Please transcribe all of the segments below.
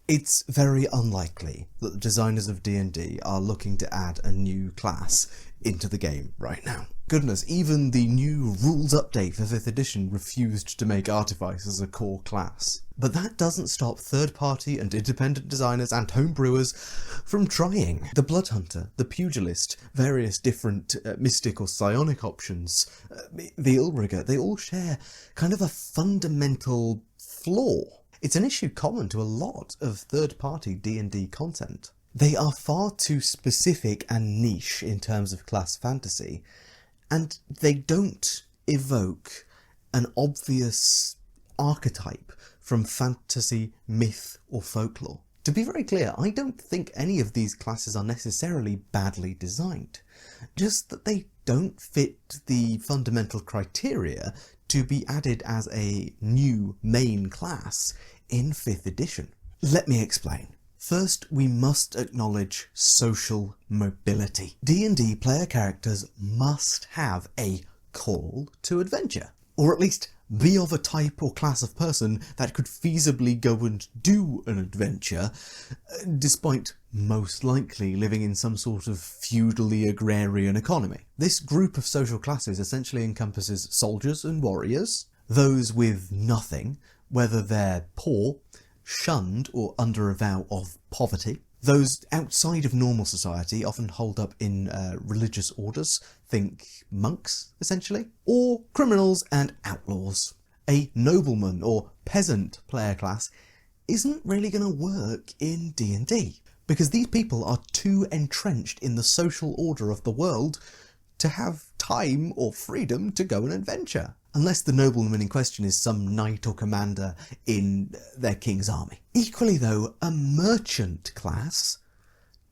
It's very unlikely that the designers of D&D are looking to add a new class into the game right now. Goodness, even the new rules update for 5th edition refused to make artificers a core class. But that doesn't stop third-party and independent designers and homebrewers from trying. The Bloodhunter, the Pugilist, various different mystic or psionic options, the Illrigger, they all share kind of a fundamental flaw. It's an issue common to a lot of third-party D&D content. They are far too specific and niche in terms of class fantasy, and they don't evoke an obvious archetype from fantasy, myth, or folklore. To be very clear, I don't think any of these classes are necessarily badly designed, just that they don't fit the fundamental criteria to be added as a new main class in 5th edition. Let me explain. First, we must acknowledge social mobility. D&D player characters must have a call to adventure, or at least be of a type or class of person that could feasibly go and do an adventure, despite most likely living in some sort of feudally agrarian economy. This group of social classes essentially encompasses soldiers and warriors, those with nothing, whether they're poor, shunned, or under a vow of poverty. Those outside of normal society, often holed up in religious orders, think monks, essentially, or criminals and outlaws. A nobleman or peasant player class isn't really going to work in D&D, because these people are too entrenched in the social order of the world to have time or freedom to go and adventure. Unless the nobleman in question is some knight or commander in their king's army. Equally though, a merchant class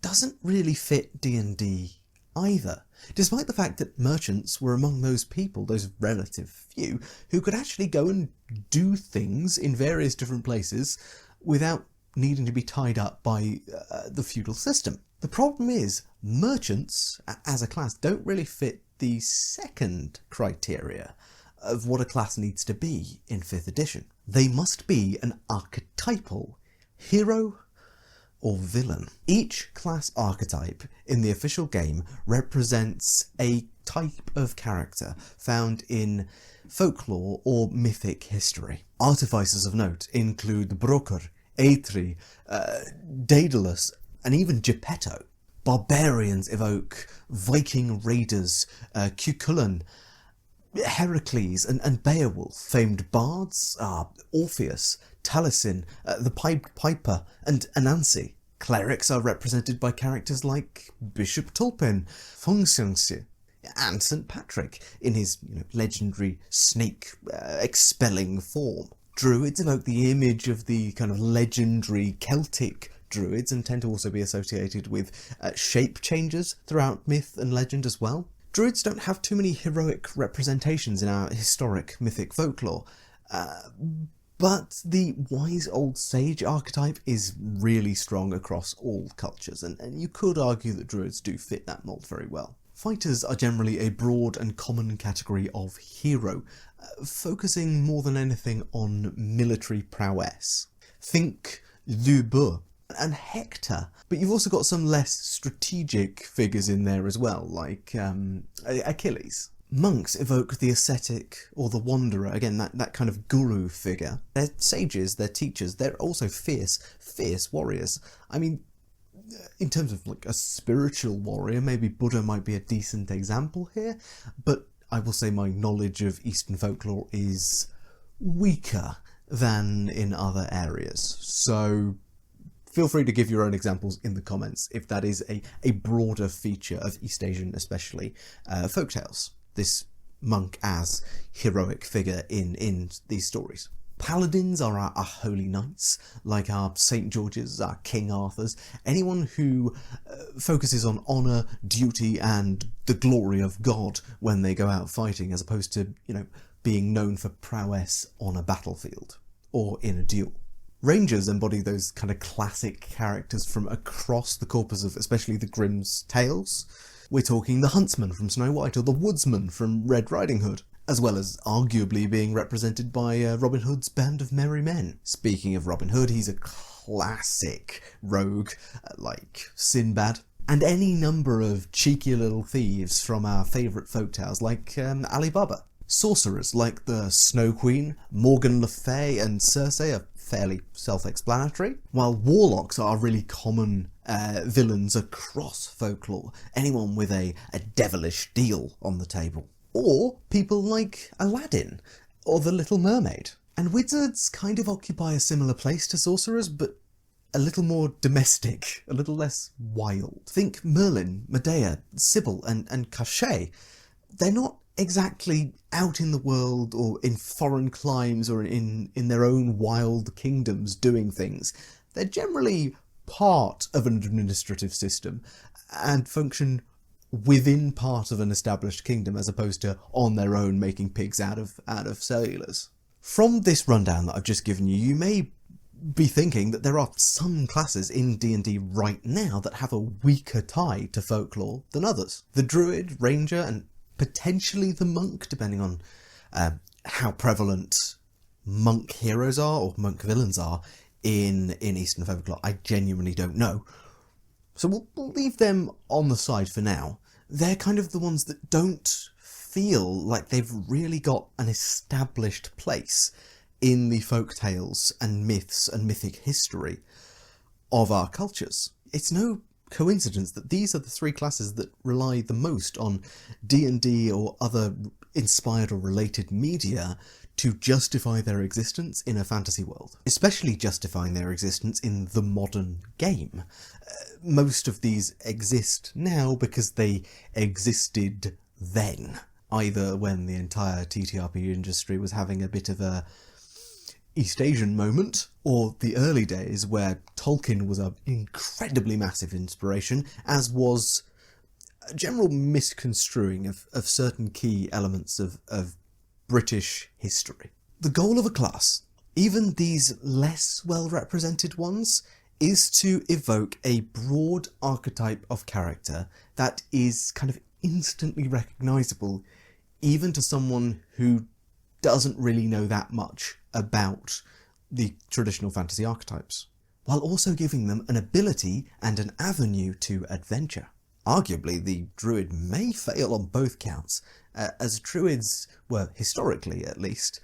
doesn't really fit D&D either, despite the fact that merchants were among those people, those relative few, who could actually go and do things in various different places without needing to be tied up by the feudal system. The problem is, merchants, as a class, don't really fit the second criteria of what a class needs to be in 5th edition. They must be an archetypal hero or villain. Each class archetype in the official game represents a type of character found in folklore or mythic history. Artificers of note include the Broker, Aetri, Daedalus, and even Geppetto. Barbarians evoke Viking raiders, Cuchulainn, Heracles and Beowulf. Famed bards are Orpheus, Taliesin, the Pied Piper, and Anansi. Clerics are represented by characters like Bishop Tulpin, Fungsionsi, and St. Patrick in his legendary snake expelling form. Druids evoke the image of the kind of legendary Celtic druids and tend to also be associated with shape changes throughout myth and legend as well. Druids don't have too many heroic representations in our historic mythic folklore, but the wise old sage archetype is really strong across all cultures, and you could argue that druids do fit that mould very well. Fighters are generally a broad and common category of hero, focusing more than anything on military prowess. Think Lubeux and Hector, but you've also got some less strategic figures in there as well, like Achilles. Monks evoke the ascetic or the wanderer, again that kind of guru figure. They're sages, they're teachers, they're also fierce warriors. I mean, in terms of like a spiritual warrior, maybe Buddha might be a decent example here, but I will say my knowledge of Eastern folklore is weaker than in other areas, so feel free to give your own examples in the comments if that is a broader feature of East Asian, especially folktales, this monk as heroic figure in these stories. Paladins are our holy knights, like our St. George's, our King Arthur's, anyone who focuses on honour, duty and the glory of God when they go out fighting, as opposed to, being known for prowess on a battlefield or in a duel. Rangers embody those kind of classic characters from across the corpus of especially the Grimm's tales. We're talking the huntsman from Snow White or the woodsman from Red Riding Hood, as well as arguably being represented by Robin Hood's Band of Merry Men. Speaking of Robin Hood, he's a classic rogue like Sinbad, and any number of cheeky little thieves from our favourite folktales like Alibaba. Sorcerers like the Snow Queen, Morgan Le Fay and Circe are fairly self-explanatory, while warlocks are really common villains across folklore, anyone with a devilish deal on the table. Or people like Aladdin or the Little Mermaid. And wizards kind of occupy a similar place to sorcerers, but a little more domestic, a little less wild. Think Merlin, Medea, Sybil and Cachet. They're not exactly out in the world or in foreign climes or in their own wild kingdoms doing things. They're generally part of an administrative system and function within part of an established kingdom as opposed to on their own making pigs out of cellulars. From this rundown that I've just given you, you may be thinking that there are some classes in D&D right now that have a weaker tie to folklore than others. The druid, ranger and potentially the monk, depending on how prevalent monk heroes are or monk villains are in Eastern folklore. I genuinely don't know. So we'll leave them on the side for now. They're kind of the ones that don't feel like they've really got an established place in the folk tales and myths and mythic history of our cultures. It's no coincidence that these are the three classes that rely the most on D&D or other inspired or related media to justify their existence in a fantasy world, especially justifying their existence in the modern game. Most of these exist now because they existed then, either when the entire TTRPG industry was having a bit of a East Asian moment, or the early days where Tolkien was an incredibly massive inspiration, as was a general misconstruing of certain key elements of British history. The goal of a class, even these less well-represented ones, is to evoke a broad archetype of character that is kind of instantly recognisable, even to someone who doesn't really know that much about the traditional fantasy archetypes, while also giving them an ability and an avenue to adventure. Arguably, the druid may fail on both counts, as druids were, historically at least,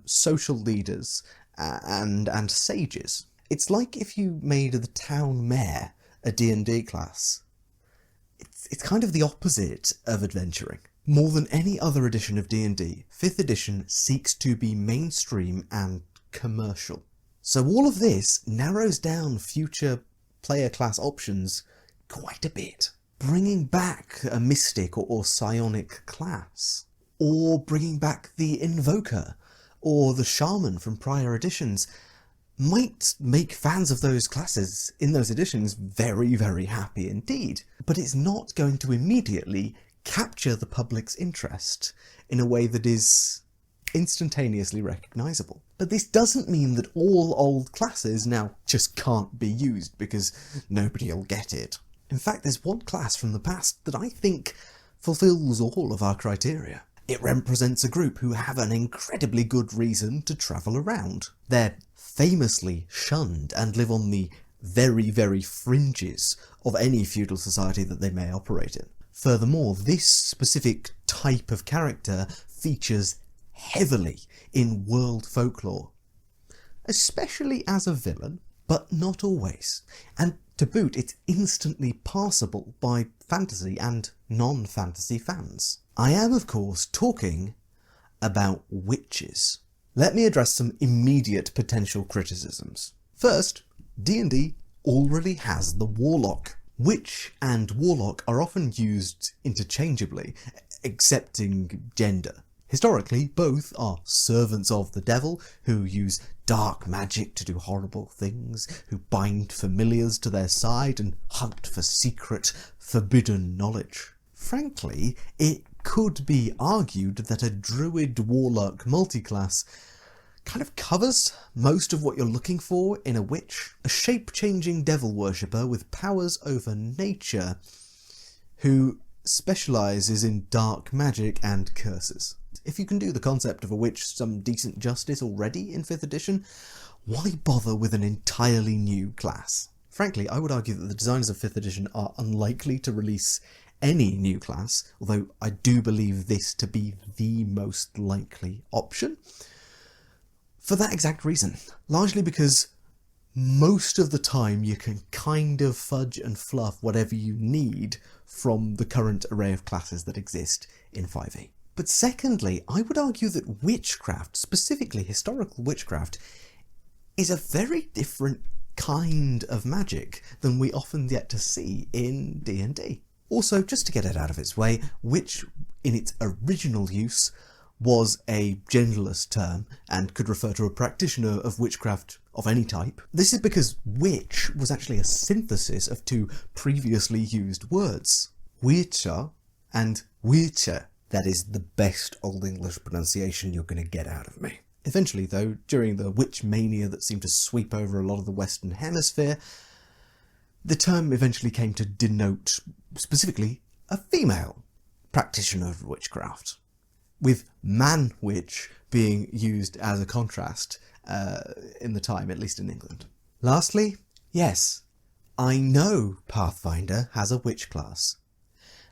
social leaders and sages. It's like if you made the town mayor a D&D class. It's kind of the opposite of adventuring. More than any other edition of D&D, 5th edition seeks to be mainstream and commercial. So all of this narrows down future player class options quite a bit. Bringing back a mystic or psionic class, or bringing back the invoker or the shaman from prior editions might make fans of those classes in those editions very, very happy indeed. But it's not going to immediately capture the public's interest in a way that is instantaneously recognisable. But this doesn't mean that all old classes now just can't be used because nobody'll get it. In fact, there's one class from the past that I think fulfills all of our criteria. It represents a group who have an incredibly good reason to travel around. They're famously shunned and live on the very, very fringes of any feudal society that they may operate in. Furthermore, this specific type of character features heavily in world folklore, especially as a villain, but not always. And to boot, it's instantly passable by fantasy and non-fantasy fans. I am, of course, talking about witches. Let me address some immediate potential criticisms. First, D&D already has the warlock. Witch and warlock are often used interchangeably, accepting gender. Historically, both are servants of the devil, who use dark magic to do horrible things, who bind familiars to their side and hunt for secret, forbidden knowledge. Frankly, it could be argued that a druid-warlock multiclass kind of covers most of what you're looking for in a witch. A shape-changing devil worshipper with powers over nature, who specialises in dark magic and curses. If you can do the concept of a witch some decent justice already in 5th edition, why bother with an entirely new class? Frankly, I would argue that the designers of 5th edition are unlikely to release any new class, although I do believe this to be the most likely option. For that exact reason, largely because most of the time you can kind of fudge and fluff whatever you need from the current array of classes that exist in 5e. But secondly, I would argue that witchcraft, specifically historical witchcraft, is a very different kind of magic than we often get to see in D&D. Also, just to get it out of its way, witch in its original use was a genderless term and could refer to a practitioner of witchcraft of any type. This is because witch was actually a synthesis of two previously used words, witcher and witcher. That is the best Old English pronunciation you're going to get out of me. Eventually, though, during the witch mania that seemed to sweep over a lot of the Western Hemisphere, the term eventually came to denote specifically a female practitioner of witchcraft, with man-witch being used as a contrast in the time, at least in England. Lastly, yes, I know Pathfinder has a witch class.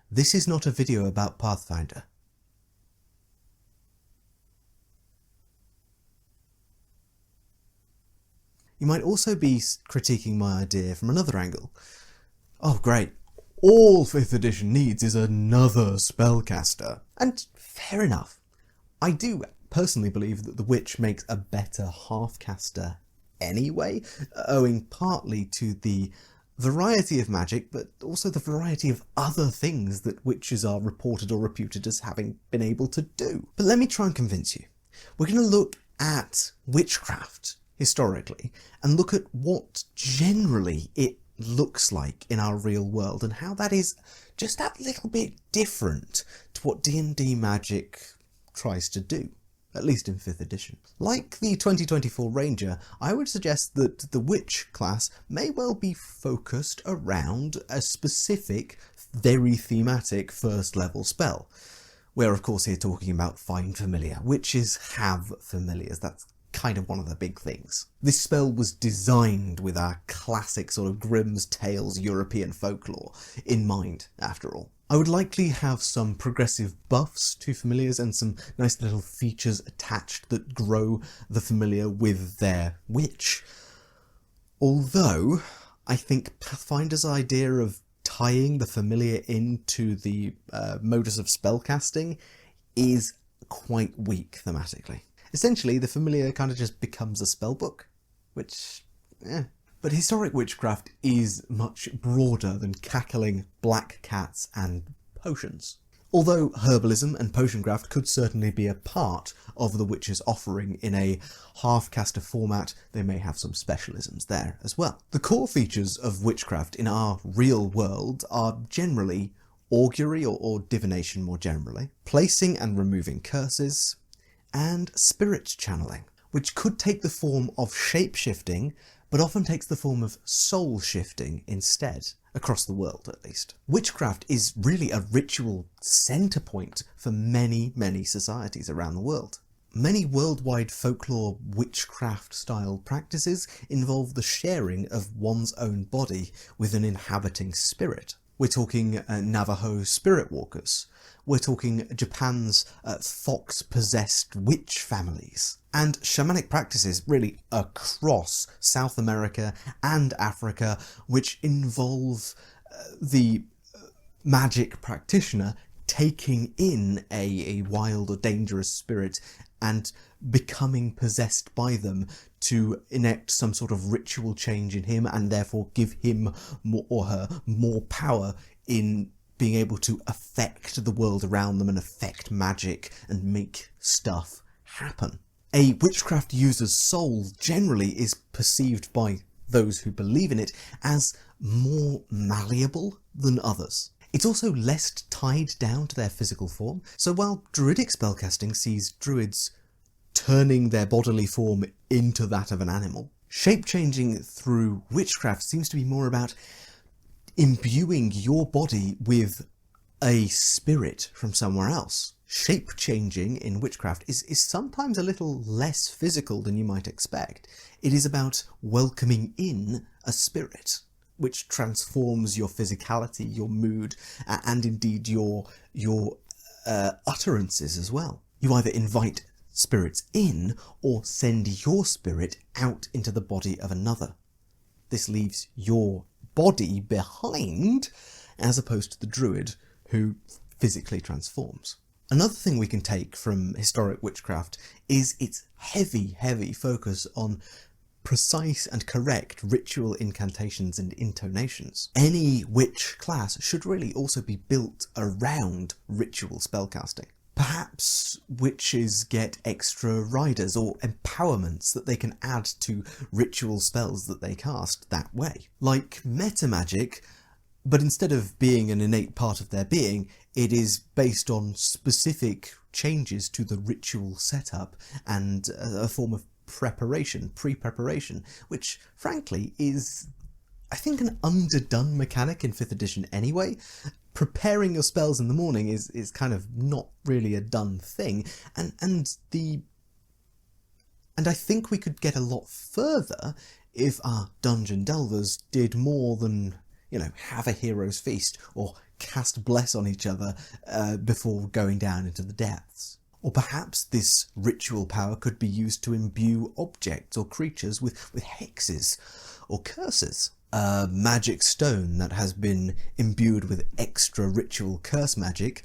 This is not a video about Pathfinder. You might also be critiquing my idea from another angle. Oh great, all 5th edition needs is another spellcaster. And fair enough. I do personally believe that the witch makes a better half-caster anyway, owing partly to the variety of magic, but also the variety of other things that witches are reported or reputed as having been able to do. But let me try and convince you. We're going to look at witchcraft historically and look at what generally it looks like in our real world and how that is just that little bit different to what D&D magic tries to do, at least in 5th edition. Like the 2024 Ranger, I would suggest that the witch class may well be focused around a specific, very thematic first level spell. We're of course here talking about Find Familiar. Witches have familiars, that's kind of one of the big things. This spell was designed with our classic sort of Grimm's Tales European folklore in mind, after all. I would likely have some progressive buffs to familiars and some nice little features attached that grow the familiar with their witch. Although, I think Pathfinder's idea of tying the familiar into the modus of spellcasting is quite weak thematically. Essentially, the familiar kind of just becomes a spellbook, which, But historic witchcraft is much broader than cackling black cats and potions. Although herbalism and potioncraft could certainly be a part of the witch's offering in a half-caster format, they may have some specialisms there as well. The core features of witchcraft in our real world are generally augury or divination more generally, placing and removing curses, and spirit channeling, which could take the form of shape-shifting, but often takes the form of soul-shifting instead, across the world at least. Witchcraft is really a ritual centre point for many, many societies around the world. Many worldwide folklore witchcraft-style practices involve the sharing of one's own body with an inhabiting spirit. We're talking Navajo spirit walkers. We're talking Japan's fox-possessed witch families. And shamanic practices really across South America and Africa, which involve the magic practitioner taking in a wild or dangerous spirit and becoming possessed by them to enact some sort of ritual change in him and therefore give him or her more power in being able to affect the world around them and affect magic and make stuff happen. A witchcraft user's soul generally is perceived by those who believe in it as more malleable than others. It's also less tied down to their physical form, so while druidic spellcasting sees druids turning their bodily form into that of an animal, shape-changing through witchcraft seems to be more about imbuing your body with a spirit from somewhere else, Shape changing in witchcraft is sometimes a little less physical than you might expect. It is about welcoming in a spirit, which transforms your physicality, your mood, and indeed your utterances as well. You either invite spirits in or send your spirit out into the body of another. This leaves your body behind, as opposed to the druid who physically transforms. Another thing we can take from historic witchcraft is its heavy focus on precise and correct ritual incantations and intonations. Any witch class should really also be built around ritual spellcasting. Perhaps witches get extra riders or empowerments that they can add to ritual spells that they cast that way. Like meta magic, but instead of being an innate part of their being, it is based on specific changes to the ritual setup and a form of pre-preparation, which frankly is, I think, an underdone mechanic in 5th edition anyway. Preparing your spells in the morning is kind of not really a done thing, and I think we could get a lot further if our dungeon delvers did more than, have a hero's feast or cast bless on each other before going down into the depths. Or perhaps this ritual power could be used to imbue objects or creatures with hexes or curses. A magic stone that has been imbued with extra ritual curse magic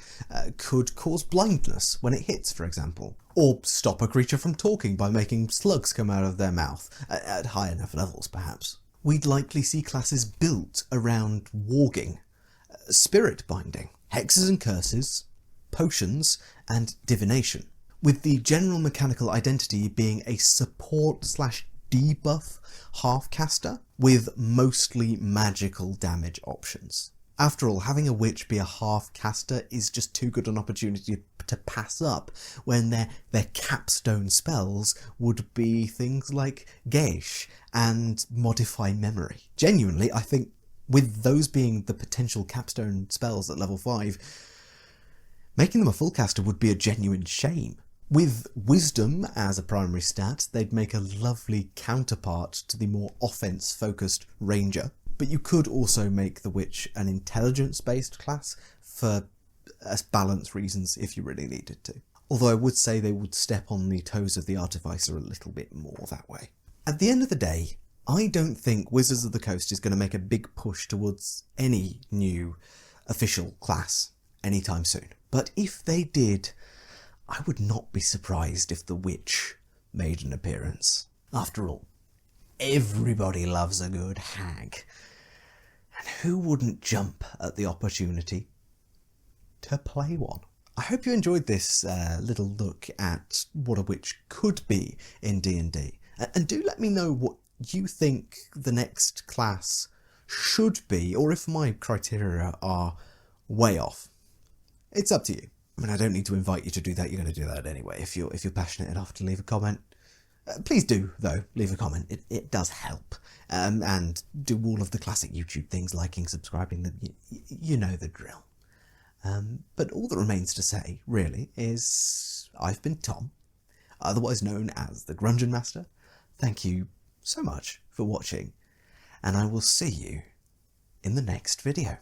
could cause blindness when it hits, for example. Or stop a creature from talking by making slugs come out of their mouth, at high enough levels perhaps. We'd likely see classes built around warging, spirit binding, hexes and curses, potions, and divination, with the general mechanical identity being a support/debuff half-caster with mostly magical damage options. After all, having a witch be a half-caster is just too good an opportunity to pass up when their capstone spells would be things like Geish and Modify Memory. Genuinely, I think with those being the potential capstone spells at level 5, making them a full caster would be a genuine shame. With Wisdom as a primary stat, they'd make a lovely counterpart to the more offense-focused Ranger, but you could also make the Witch an intelligence-based class for balance reasons if you really needed to. Although I would say they would step on the toes of the Artificer a little bit more that way. At the end of the day, I don't think Wizards of the Coast is going to make a big push towards any new official class anytime soon. But if they did, I would not be surprised if the Witch made an appearance. After all, everybody loves a good hag. And who wouldn't jump at the opportunity to play one? I hope you enjoyed this little look at what a witch could be in D&D. And do let me know what you think the next class should be, or if my criteria are way off. It's up to you. I mean, I don't need to invite you to do that. You're going to do that anyway. If you're passionate enough to leave a comment, please do, though, leave a comment. It does help. And do all of the classic YouTube things, liking, subscribing, you know the drill. But all that remains to say, really, is I've been Tom, otherwise known as the thegrungeonmaster. Thank you so much for watching, and I will see you in the next video.